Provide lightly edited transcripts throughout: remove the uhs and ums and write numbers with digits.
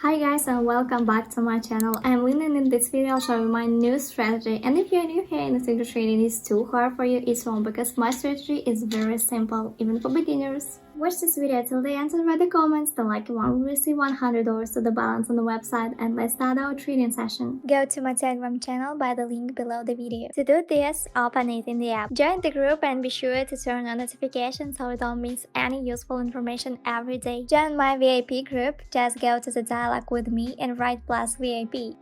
Hi guys and welcome back to my channel. I'm Lynn and in this video I'll show you my new strategy, and if you're new here and you think the trading is too hard for you, it's wrong because my strategy is very simple even for beginners. Watch this video till the end and read the comments. The lucky one will receive $100 to the balance on the website, and let's start our trading session. Go to my Telegram channel by the link below the video. To do this, open it in the app. Join the group and be sure to turn on notifications so you don't miss any useful information every day. Join my VIP group. Just go to the dialog with me and write plus VIP.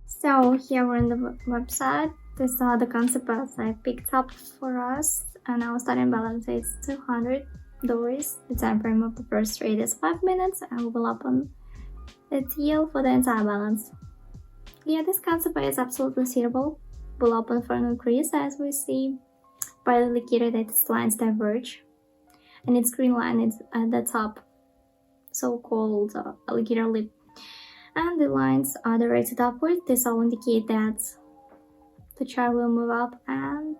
So here we're on the website. These are the concepts I picked up for us, and our starting balance is $200. The time frame of the first trade is 5 minutes, and we will open the deal for the entire balance. Yeah, this concept is absolutely suitable. We'll open for an increase as we see by the indicator that its lines diverge, and its green line is at the top, so-called alligator lip, and the lines are directed upward. This all indicate that the chart will move up and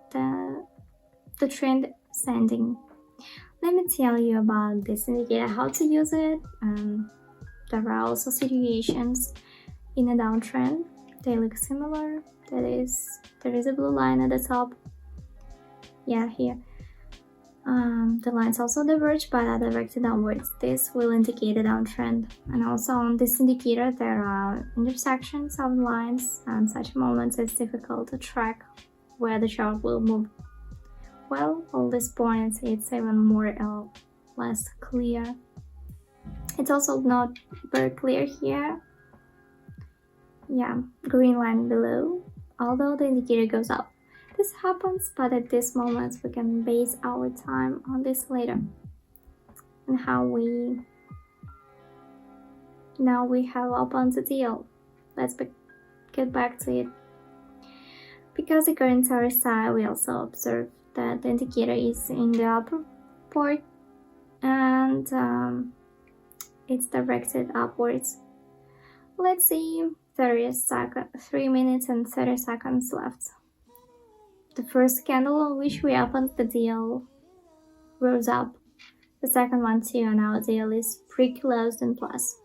the trend is ending. Let me tell you about this indicator, how to use it. There are also situations in a downtrend. They look similar. There is a blue line at the top. Yeah, here. The lines also diverge but are directed downwards. This will indicate a downtrend. And also on this indicator there are intersections of lines, and such moments it's difficult to track where the chart will move. Well, all these points it's even more or less clear. It's also not very clear here. Yeah, green line below, although the indicator goes up. This happens, but at this moment we can base our time on this later. And now we have opened the deal. Let's get back to it. Because the current RSI, we also observe that the indicator is in the upper part, and it's directed upwards. Let's see, 3 minutes and 30 seconds left. The first candle on which we opened the deal rose up. The second one too, and our deal is pre-closed in plus.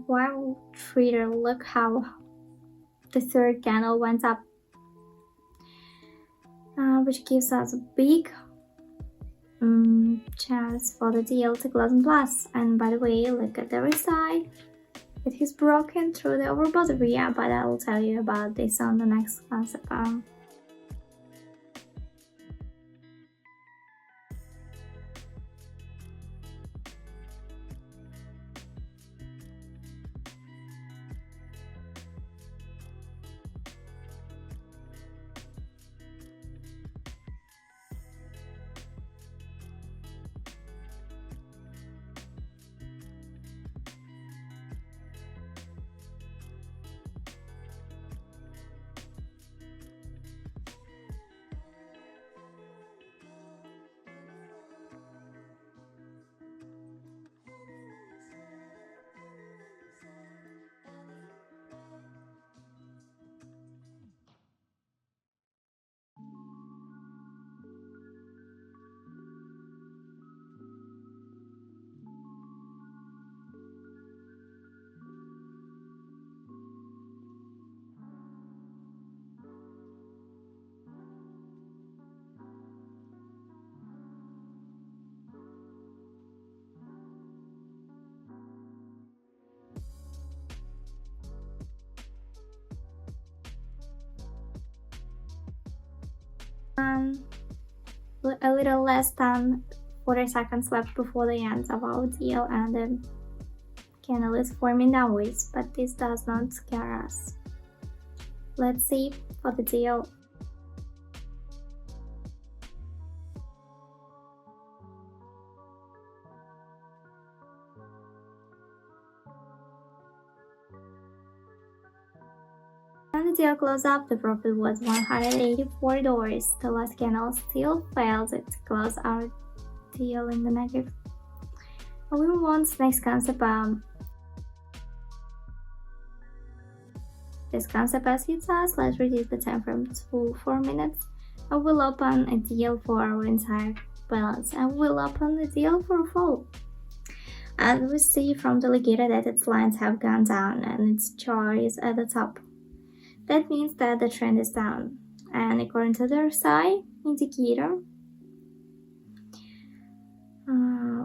Wow, trader, look how the third candle went up, which gives us a big chance for the deal to close in plus. And by the way, look at the other side. It is broken through the overbought area, but I will tell you about this on the next concept. A little less than 40 seconds left before the end of our deal, and the candle is forming downwards, but this does not scare us. Let's see for the deal. When the deal closed up, the profit was $184. The last candle still failed to close our deal in the negative. We move on to the next concept. This concept as hits us. Let's reduce the time frame to 4 minutes. I will open a deal for our entire balance and we'll open the deal for full. As we see from the indicator that its lines have gone down and its chart is at the top. That means that the trend is down. And according to the RSI indicator,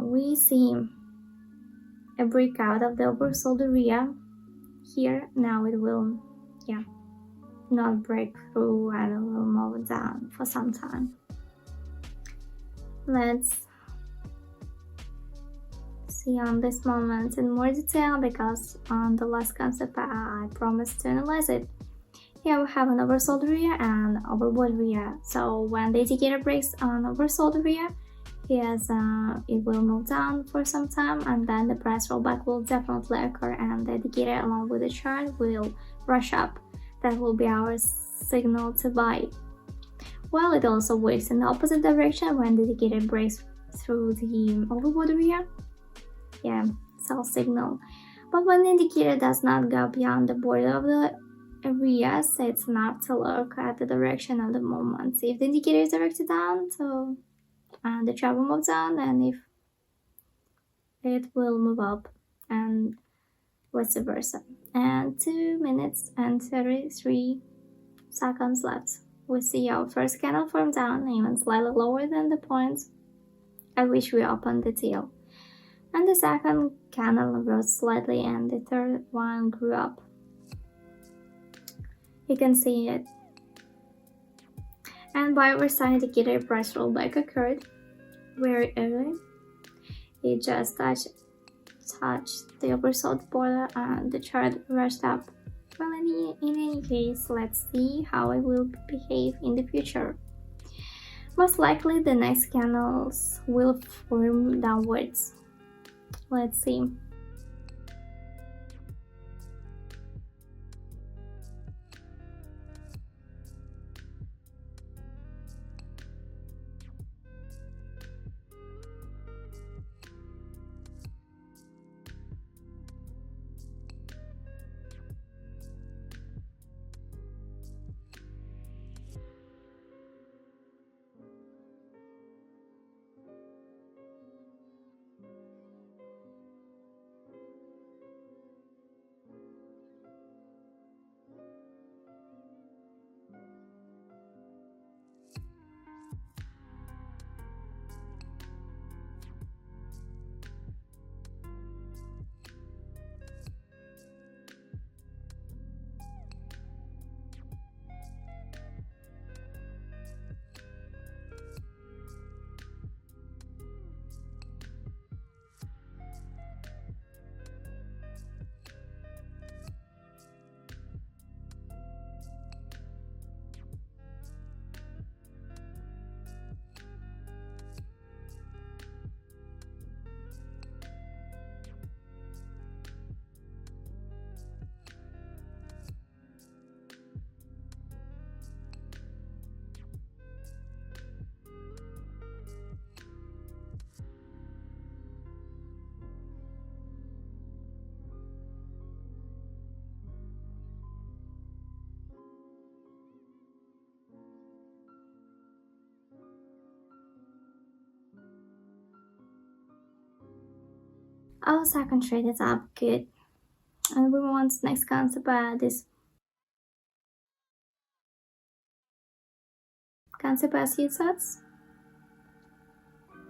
we see a breakout of the oversold area here. Now it will not break through and it will move down for some time. Let's see on this moment in more detail, because on the last concept I promised to analyze it. Here we have an oversold area and overbought area. So when the indicator breaks on oversold area, it will move down for some time, and then the price rollback will definitely occur, and the indicator along with the chart will rush up. That will be our signal to buy. Well, it also works in the opposite direction. When the indicator breaks through the overbought area, sell signal. But when the indicator does not go beyond the border of the area, so it's enough to look at the direction of the movement. If the indicator is directed down, so the chart will move down, and if it will move up, and vice versa. And 2 minutes and 33 seconds left. We see our first candle form down, even slightly lower than the point at which we opened the deal. And the second candle rose slightly, and the third one grew up. You can see it. And by our side indicator, price rollback occurred very early. It just touched the oversold border and the chart rushed up. Well, in any case, let's see how it will behave in the future. Most likely the next candles will form downwards. Let's see. Our second trade is up good, and we want next concept. This concept as he sets.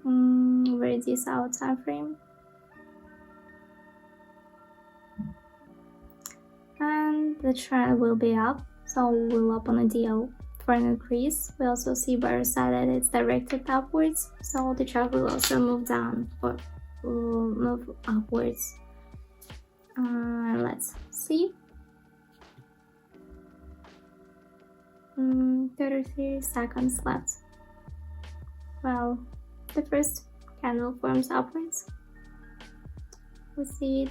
Reduce our time frame, and the trend will be up, so we'll open a deal for an increase. We also see by our side that it's directed upwards, so the chart will also move down or will move upwards. Let's see. 33 seconds left. Well, the first candle forms upwards. We see it.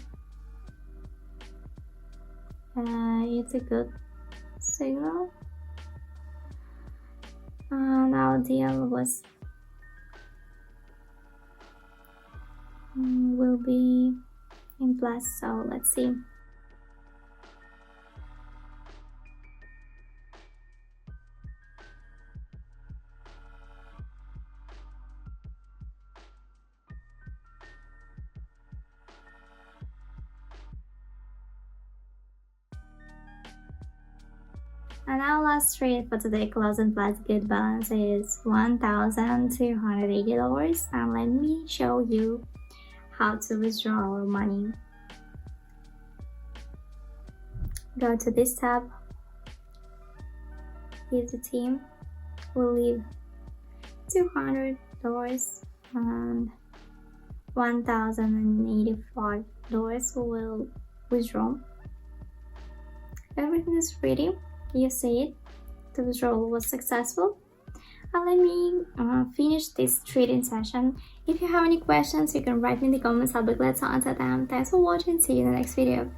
It's a good signal. Now the other will be in plus, so let's see. And our last trade for today, closing plus good balance, is $1,280. And let me show you how to withdraw our money. Go to this tab, use the team. We'll leave $200 and $1,085 will withdraw. Everything is ready. You see it, the withdrawal was successful. And let me finish this trading session. If you have any questions, you can write me in the comments. I'll be glad to answer them. Thanks for watching. See you in the next video.